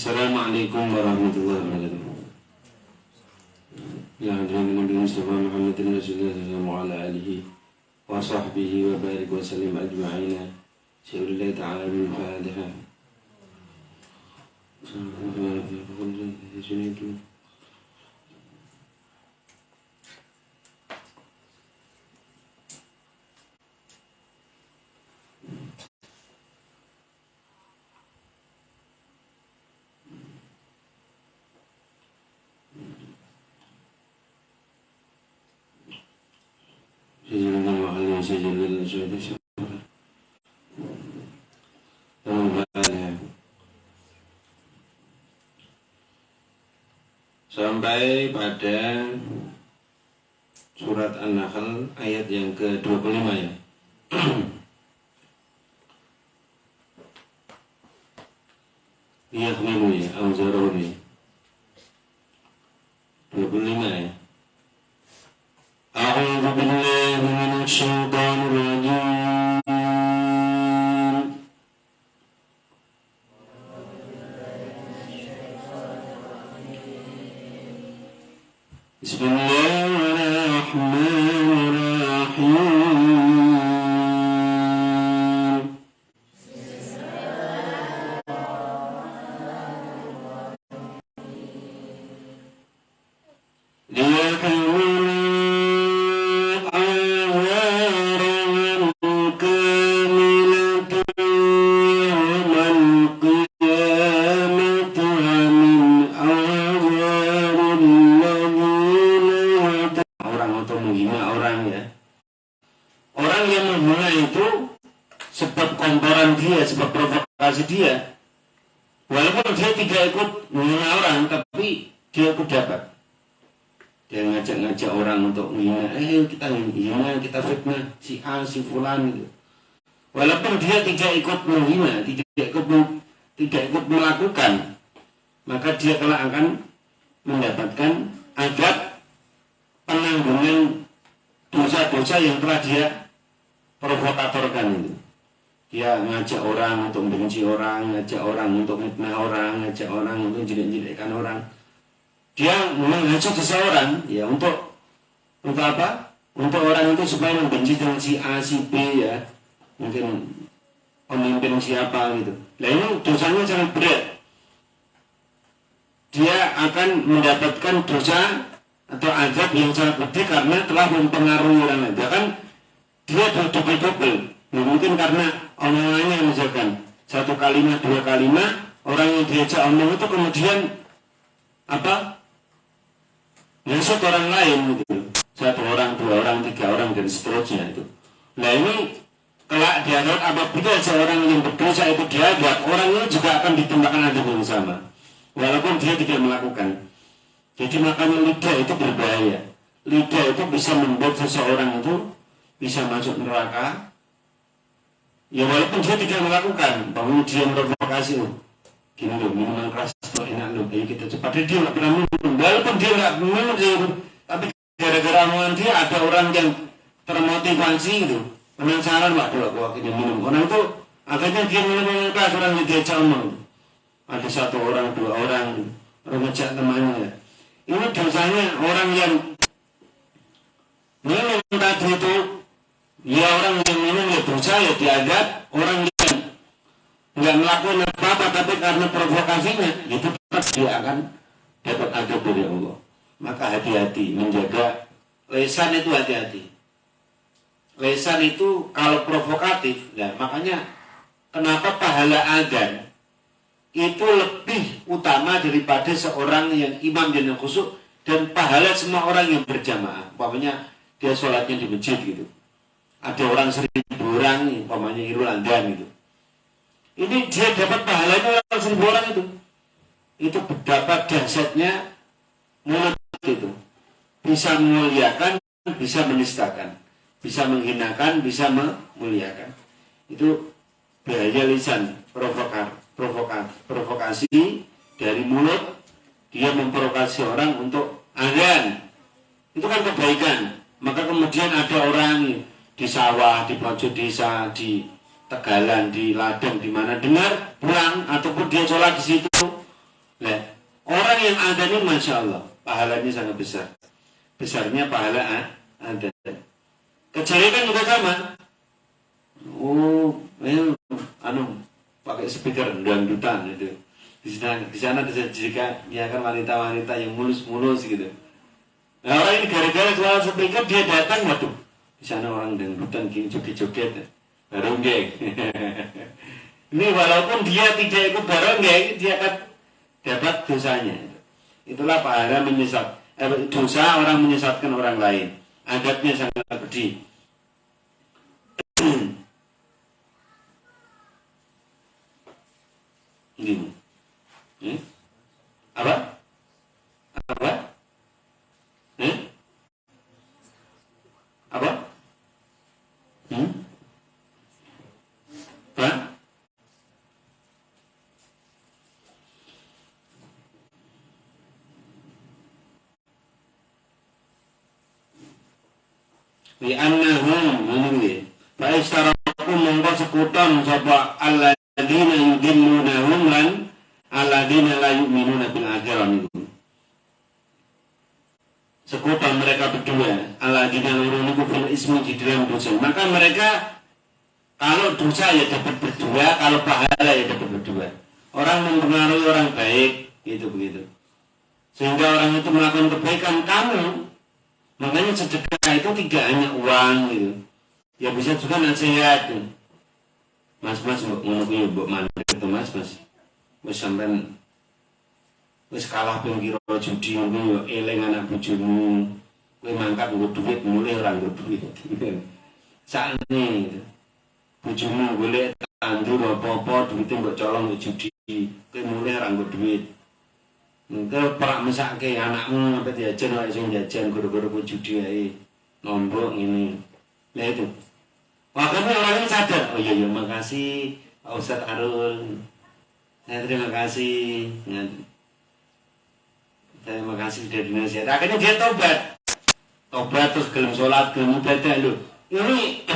Assalamualaikum warahmatullahi wabarakatuh. Ya hadirin Nabi Mustafa Muhammadin Rasulullah sallallahu ala alihi wa sahbihi wa barik wa sallim ajma'ina. Syukurillah ta'ala min fadihah. Sampai pada surat An-Nahl ayat yang ke-25 ya. Yahmilu ya, Al-Zaruni 25 ya. A'udzu billahi minasy syaithanir rajim. Bismillahirrahmanirrahim. Sebab provokasi dia, walaupun dia tidak ikut menghina orang, tapi dia ikut dapat. Dia ngajak-ngajak orang untuk menghina, kita hina, kita fitnah si A, si Fulan gitu. Walaupun dia tidak ikut menghina, tidak ikut melakukan, maka dia kelak akan mendapatkan azab penanggungan dosa-dosa yang telah dia provokatorkan itu. Dia ngajak orang untuk membenci orang, ngajak orang untuk fitnah orang, ngajak orang untuk jelek-jelekkan orang. Dia menghasut seseorang, ya untuk apa? Untuk orang itu supaya membenci dengan si A, si B ya, mungkin pemimpin siapa gitu. Nah ini dosanya sangat berat. Dia akan mendapatkan dosa atau azab yang sangat gede karena telah mempengaruhi orang lain. Bahkan dia double-double. Nah, mungkin karena omongannya misalkan satu kalimat, dua kalimat, orang yang diajak omong itu kemudian apa? Nyesut orang lain gitu. Satu orang, dua orang, tiga orang dan seterusnya itu. Nah ini kelak di akhirat apabila seorang yang berdosa itu diadab, orang ini juga akan ditimpakan adab yang sama, walaupun dia tidak melakukan. Jadi makanya lidah itu berbahaya. Lidah itu bisa membuat seseorang itu bisa masuk neraka. Ya walaupun dia tidak melakukan, bahwa dia memprovokasi, gini loh, minuman keras itu enak loh, ayo kita cepat. Dia nggak pernah minum, walaupun dia nggak minum, tapi gara-gara omongan dia ada orang yang termotivasi itu, penasaran, waduh aku akhirnya minum. Orang itu akhirnya dia minum keras, orang yang dia omong. Ada satu orang, dua orang ngejak temannya. Ini dosanya orang yang minum tadi itu. Ya orang yang minum ya dosa ya diadab, orang yang nggak melakukan apa-apa tapi karena provokasinya itu tetap dia akan dapat adab dari Allah. Maka hati-hati menjaga lisan itu, hati-hati. Lisan itu kalau provokatif, nah makanya kenapa pahala adzan itu lebih utama daripada seorang yang imam dan yang khusyuk dan pahala semua orang yang berjamaah. Umpamanya dia sholatnya di masjid gitu. Ada orang 1000 orang, umpamanya Irul Andan gitu. Ini dia dapat pahalanya orang 1000 orang itu. Itu dapat dahsyatnya mulut itu. Bisa memuliakan, bisa menistakan. Bisa menghinakan, bisa memuliakan. Itu bahaya lisan, provokasi dari mulut. Dia memprovokasi orang untuk azan. Itu kan kebaikan. Maka kemudian ada orang di sawah, di pojok desa, di Tegalan, di ladang, di mana dengar pulang ataupun dia sholat di situ, Nah, orang yang adzan ini Masya Allah, pahalanya sangat besar. Besarnya pahala adzan. Kecuali kan juga sama. Oh, pakai speaker dangdutan itu. Di sana disediakan wanita-wanita yang mulus-mulus gitu. Nah, orang ini gara-gara soal speaker dia datang, waduh, di sana orang dangdutan gini joget-joget, baronggeng. Ini walaupun dia tidak ikut baronggeng, dia akan dapat dosanya. Itulah pahala dosa orang menyesatkan orang lain. Adabnya sangat pedih. Ini. Apa? Apa? Apa? Apa? Di annahum ini fa istaraku mongko sekuton sapa alladzina yudillunahum lan alladzina la yu'minuna bil akhirah itu. Sekuton mereka berdua alladzina lurun fil ismi di dalam dosa. Maka mereka kalau dosa ya dapat berdua, kalau pahala ya dapat berdua. Orang mempengaruhi orang baik gitu begitu. Sehingga orang itu melakukan kebaikan kamu. Makanya sedekah itu tidak hanya uang gitu. Ya bisa juga nasihat. Mas mbok mandek itu mas. Wis sampean wis kalah ping kira judi ngono yo eling anak bojomu. Kowe mangkat nggo duit mulih ora nggo duit. Sakne gitu. Bojomu golek tandur apa-apa duwite mbok colong nggo judi. Kowe mulih ora nggo duit. Engko perak mesake anakmu sampe diajar wae sing jajan guru-guru ku judi wae. Nombok ngene. Lah itu. Makanya orang ini sadar, oh iya makasih Pak Ustadz Arul. Saya terima kasih. Terima kasih sudah dinasihat. Akhirnya dia tobat terus gelem sholat, gelem ibadah loh. Ini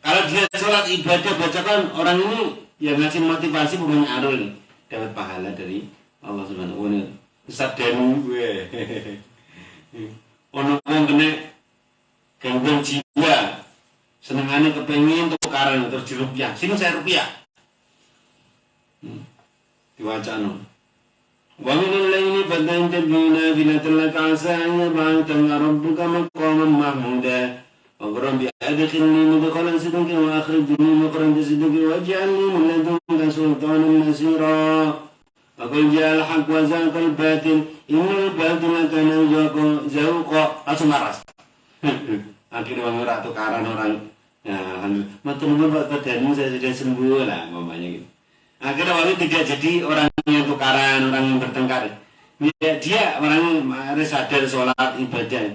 kalau dia sholat ibadah bacakan orang ini yang ngasih motivasi bukan Arul nih, dapat pahala dari Allah Subhanahu wa taala. Ustadz Danu gue. Ono wong kena gangguan jiwa. Senengannya kepengin tukaran terus di rupiah. Sini saya rupiah. Diwacana. Wa minal laili fatantabina binatallaka asanya ba'atan rabbuka maqaman mahmuda. Wa rabbi adkhilni mudkhalan sidqin wa akhrijni mukhraja sidqin waj'alni min ladunka sultanan nasira. Aqul ja'al haqq wa zaqal batil innal batila kana zahuqa. Langsung maras. Akhirnya orang tukaran orang. Ya, alhamdulillah. Matur-nuwun Pak Danu, saya sudah sembuh lah, mamanya gitu. Akhirnya waktu tidak jadi orang yang tukaran, orang yang bertengkar. Dia orang yang sadar sholat ibadah.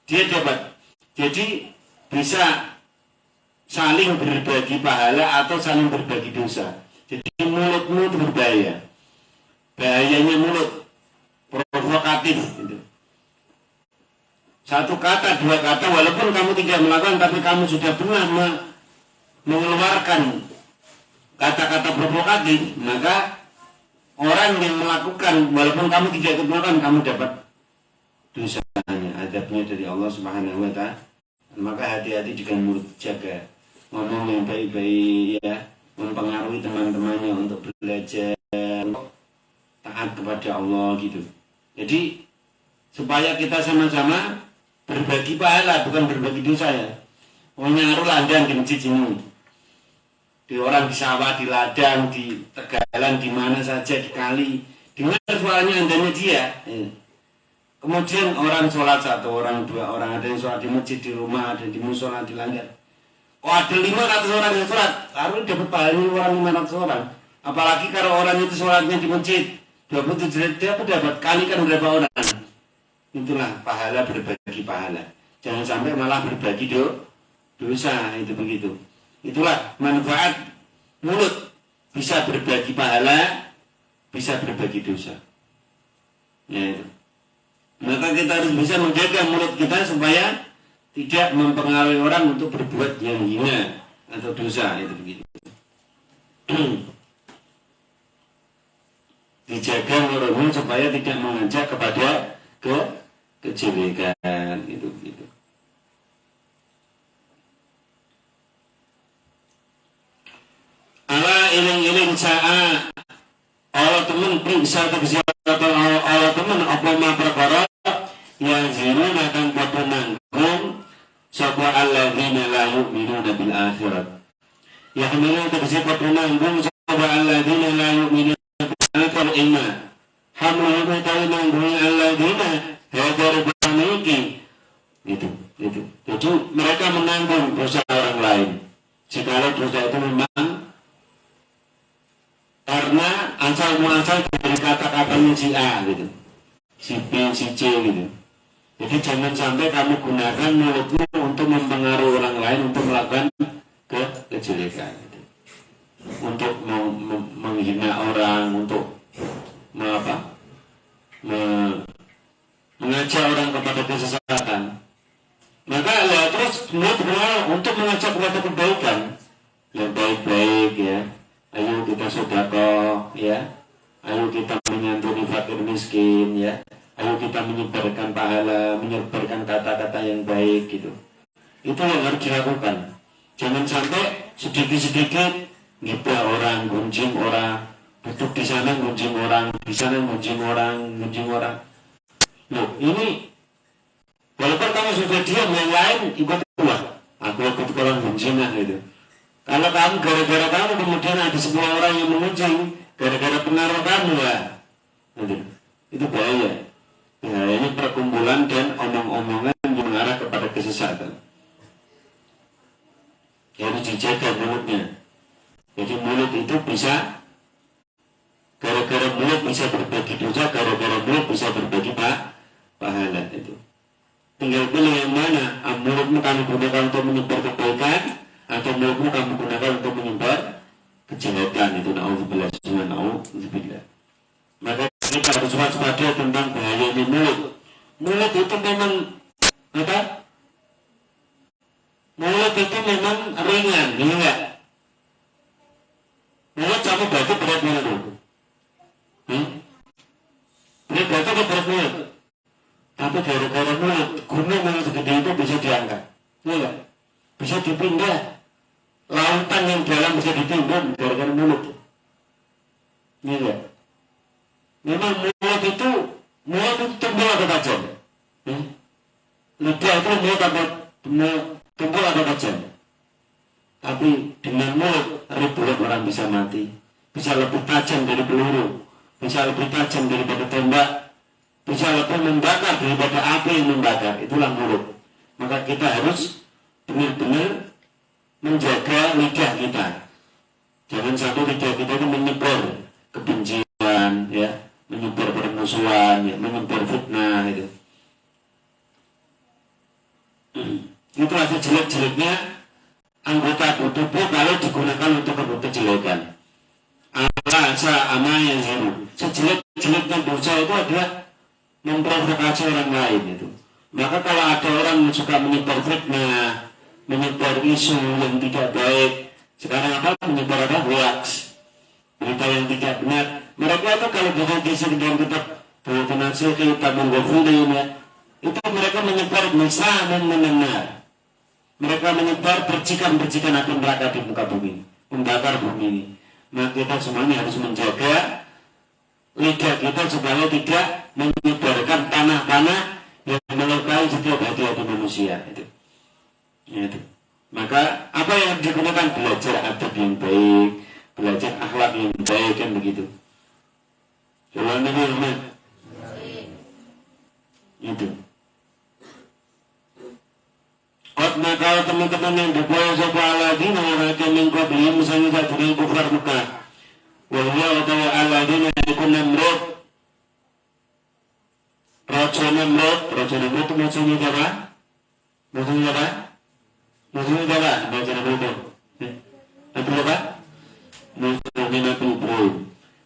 Dia dapat. Jadi bisa saling berbagi pahala atau saling berbagi dosa. Jadi mulutmu itu berbahaya. Bahayanya mulut provokatif gitu. Satu kata, dua kata, walaupun kamu tidak melakukan, tapi kamu sudah pernah mengeluarkan kata-kata provokatif, maka orang yang melakukan, walaupun kamu tidak ikut melakukan, kamu dapat dosanya, adabnya dari Allah Subhanahu wa taala. Maka hati-hati dengan mulut, jaga ngomong yang baik-baik ya, mempengaruhi teman-temannya untuk belajar, untuk taat kepada Allah gitu. Jadi supaya kita sama-sama berbagi pahala, bukan berbagi dosa ya. Pokoknya Arul landang di masjid ini, di orang di sawah, di ladang, di tegalan, di mana saja, di kali, dengar suaranya andanya dia. Kemudian orang sholat satu orang, dua orang, ada yang sholat di masjid, di rumah, ada di musola, di langgar. Oh ada 500 orang yang sholat, Arul dapat pahala orang 500 orang. Apalagi kalau orang itu sholatnya di masjid 27 dia dapat kalikan berapa orang. Itulah pahala berbagi pahala. Jangan sampai malah berbagi dosa, itu begitu. Itulah manfaat mulut, bisa berbagi pahala, bisa berbagi dosa. Ya itu. Maka kita harus bisa menjaga mulut kita supaya tidak mempengaruhi orang untuk berbuat yang hina atau dosa, itu begitu. dijaga nurul supaya tidak mengajak kepada kejelekan itu gitu. Ala iling-iling sa'a Allah temen bisa atau Allah temen apa ma perkara yang zinu akan pada nanggung sapa alladzina la yu'minuna bil akhirat ya kemana tegese pada nanggung sapa alladzina la yu'minuna bil akhirat iman hamlu tahu nanggung alladzina hadar baniki itu jadi mereka menanggung dosa orang lain jikalau dosa itu memang karena asal muasal dari kata-katanya si A gitu, si B, si C gitu. Jadi jangan sampai kamu gunakan mulutmu untuk mempengaruhi orang lain untuk melakukan kejelekan, gitu. Untuk menghina orang, untuk mengajak orang kepada kesesatan. Maka ya terus mulut untuk mengajak kepada kebaikan, yang baik-baik ya. Ayo kita sedekah ya, ayo kita menyantuni fakir miskin ya, ayo kita menyebarkan pahala, menyebarkan kata-kata yang baik gitu. Itu yang harus dilakukan. Jangan sampai sedikit-sedikit ngibah orang, gunjing orang, duduk di sana gunjing orang, di sana gunjing orang. Loh ini walaupun kamu sudah diam, yang lain ikut keluar. Aku ikut orang gunjingan gitu. Kalau kamu gara-gara kamu kemudian ada sebuah orang yang mengunjing gara-gara pengaruh kamu ya, itu bahaya. Bahayanya perkumpulan dan omong-omongan yang mengarah kepada kesesatan. Harus dijaga mulutnya. Jadi mulut itu bisa gara-gara mulut bisa berbagi dosa, gara-gara mulut bisa berbagi pahala itu. Tinggal pilih yang mana. Mulutmu kamu gunakan untuk menyebar kebaikan atau mulutmu kamu gunakan untuk menyebar kejelekan itu na'udzubillah semua na'udzubillah. Maka kita harus waspada tentang bahayanya mulut. Mulut itu memang apa? Mulut itu memang ringan, ya enggak? Mulut sama batu berat mulut. Berat batu atau berat mulut? Tapi gara-gara mulut, gunung yang segede itu bisa diangkat, ya enggak? Bisa dipindah. Lautan yang dalam bisa ditimbun gara-gara mulut. Ini ya. Memang mulut itu tumpul atau tajam? Lidah itu mulut atau tumpul atau tajam? Tapi dengan mulut ribuan orang bisa mati. Bisa lebih tajam dari peluru, bisa lebih tajam daripada tembak, bisa lebih membakar daripada api yang membakar. Itulah mulut. Maka kita harus benar-benar menjaga lidah kita. Jangan sampai lidah kita itu menyebar kebencian, ya, menyebar permusuhan, ya, menyebar fitnah itu. Itu rasa jelek-jeleknya anggota tubuh kalau digunakan untuk kejelekan. Allah ama yang zinu. Sejelek-jeleknya dosa itu adalah memprovokasi orang lain itu. Maka kalau ada orang yang suka menyebar fitnah, menyebar isu yang tidak baik, sekarang apa menyebar apa hoax, berita yang tidak benar. Mereka itu kalau bisa di dalam kitab Nasihat Kitab Mengghafulin ya, itu mereka menyebar bisa mendengar. Mereka menyebar percikan-percikan api neraka di muka bumi, membakar bumi ini. Nah kita semuanya harus menjaga lidah kita supaya tidak menyebarkan tanah-tanah yang melukai setiap hati-hati manusia itu. Itu. Maka apa yang digunakan? Belajar adab yang baik, belajar akhlak yang baik, kan begitu. Jalan ini Rahman. Itu. Kot maka teman-teman yang berbuat sopa aladina mereka mengkabili misalnya satu dari kufar Mekah. Wahya atau aladina ikut Namrud. Raja Namrud itu maksudnya apa? Maksudnya apa? Baca Nabi itu. Nabi apa? Nabi Ibrahim.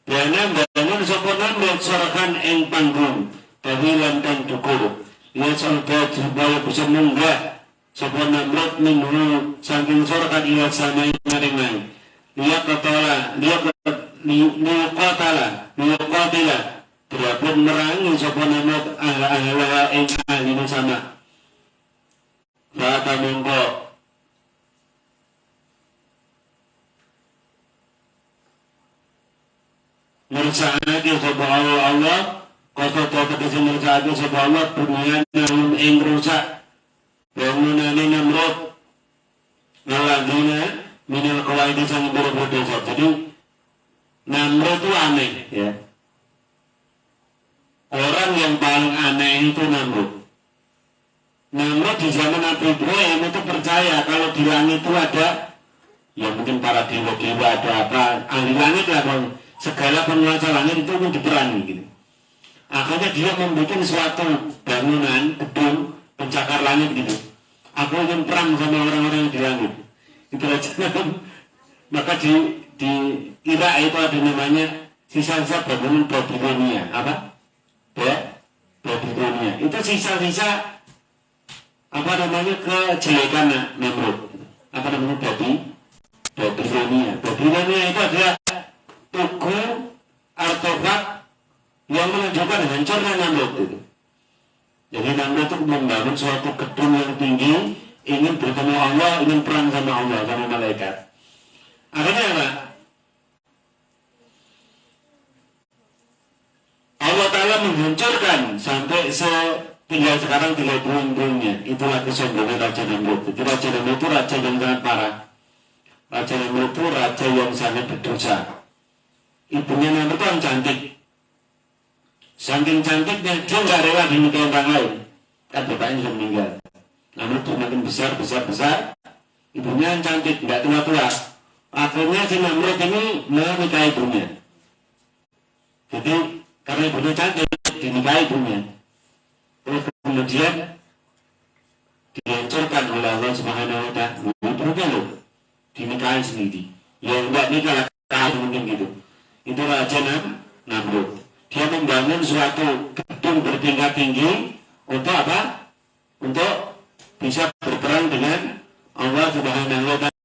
Karena bangun sopa Namrud sorakan eng panggung, tahilan dan cukup. Ia sampai supaya bisa munggah. Sopa Namrud minhu saking sorakan ia sama yang ringan. Dia Niqatila berapun merangi sapa Namrud ahla ing ahli sama. Fata mongko ngersakake sapa Allah kota-kota kese ngersakake sapa Allah bunyan ing rusak bangunane Namrud ngalagina minal qawaid sang boro-boro. Jadi Namrud itu aneh ya. Orang yang paling aneh itu Namrud. Namrud di zaman Nabi Ibrahim itu percaya kalau di langit itu ada, ya mungkin para dewa-dewa ada apa, ahli langit lah, segala penguasa langit itu diperangi gitu. Akhirnya dia membuat suatu bangunan, gedung, pencakar langit gitu. Aku ingin perang sama orang-orang yang di langit. Itu aja. Maka di Irak itu ada namanya sisa-sisa bangunan Babilonia. Apa? Babilonia. Itu sisa-sisa apa namanya kejelekan Namrud. Apa namanya Babilonia. Babilonia itu adalah tugu artefak yang menunjukkan hancurnya Namrud itu. Jadi Namrud itu membangun suatu gedung yang tinggi, ingin bertemu Allah, ingin perang sama Allah, sama malaikat. Akhirnya apa? Allah Ta'ala menghancurkan sampai tinggal sekarang tinggal puing-puingnya. Itulah kesombongan Raja Namrud. Jadi Raja Namrud itu raja yang sangat parah. Raja Namrud itu raja yang sangat berdosa. Ibunya Namrud itu cantik. Saking cantiknya dia nggak rela dinikahi orang lain. Kan bapaknya sudah meninggal. Namrud itu makin besar. Ibunya yang cantik, nggak tua-tua. Akhirnya si Namrud ini menikahi ibunya. Jadi karena ibunya cantik, dinikahi ibunya. Terus kemudian dihancurkan oleh Allah Subhanahu wa Ta'ala. Ibunya loh, dinikahi sendiri. Ya enggak nikah lah, mungkin gitu. Itu Raja Namrud. Dia membangun suatu gedung bertingkat tinggi untuk apa? Untuk bisa berperang dengan Allah Subhanahu wa Ta'ala.